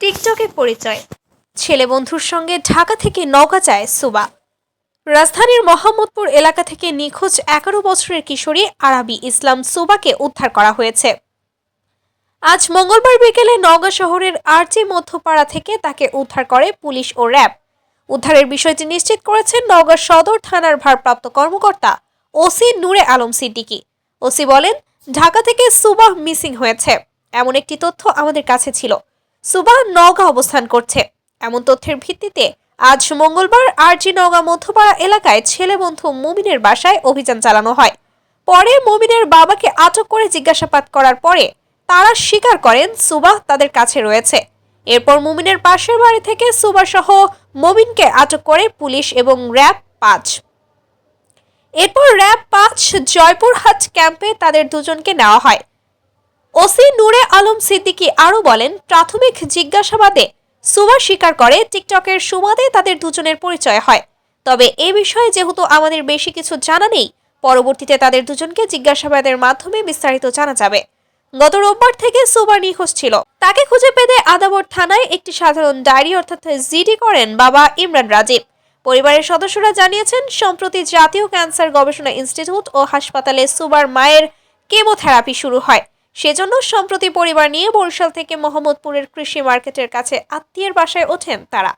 টিকটকে পরিচয়। ছেলে বন্ধুর সঙ্গে ঢাকা থেকে নওগাঁ যায় সুবা। রাজধানীর মোহাম্মদপুর এলাকা থেকে নিখোঁজ 11 বছরের কিশোরী আরাবী ইসলাম সুবাকে উদ্ধার করা হয়েছে। আজ মঙ্গলবার বিকেলে নওগাঁ শহরের আরজি মধ্যপাড়া থেকে তাকে উদ্ধার করে পুলিশ ও র্যাব। উদ্ধারের বিষয়টি নিশ্চিত করেছেন নওগাঁ সদর থানার ভারপ্রাপ্ত কর্মকর্তা ওসি নূরে আলম সিদ্দিকী। ওসি বলেন, ঢাকা থেকে সুবাহ মিসিং হয়েছে এমন একটি তথ্য আমাদের কাছে ছিল। সুবাহ নওগাঁ অবস্থান করছে এমন তথ্যের ভিত্তিতে আজ মঙ্গলবার আরজি নওগাঁ মধ্যপাড়া এলাকায় ছেলে বন্ধু মুমিনের বাসায় অভিযান চালানো হয়। পরে মুমিনের বাবাকে আটক করে জিজ্ঞাসাবাদ করার পরে তারা স্বীকার করেন সুবাহ তাদের কাছে রয়েছে। এরপর মুমিনের পাশের বাড়ি থেকে সুবাহ সহ মুমিনকে আটক করে পুলিশ এবং র্যাব 5। এরপর র্যাব 5 জয়পুরহাট ক্যাম্পে তাদের দুজনকে নেওয়া হয়। ওসি নূরে আলম সিদ্দিকী আরও বলেন, প্রাথমিক জিজ্ঞাসাবাদে সুবাহ স্বীকার করে টিকটকের সুবাদে তাদের দুজনের পরিচয় হয়। তবে এ বিষয়ে যেহেতু আমাদের বেশি কিছু জানা নেই, পরবর্তীতে তাদের দুজনকে জিজ্ঞাসাবাদের মাধ্যমে বিস্তারিত জানা যাবে। গত রোববার থেকে সুবাহ নিখোঁজ ছিল। তাকে খুঁজে পেতে আদাবর থানায় একটি সাধারণ ডায়েরি অর্থাৎ জিডি করেন বাবা ইমরান রাজীব। পরিবারের সদস্যরা জানিয়েছেন, সম্প্রতি জাতীয় ক্যান্সার গবেষণা ইনস্টিটিউট ও হাসপাতালে সুবার মায়ের কেমোথেরাপি শুরু হয়। সেজন্য সম্প্রতি পরিবার নিয়ে বরিশাল থেকে মোহাম্মদপুরের কৃষি মার্কেটের কাছে আত্মীয়ের বাসায় ওঠেন তারা।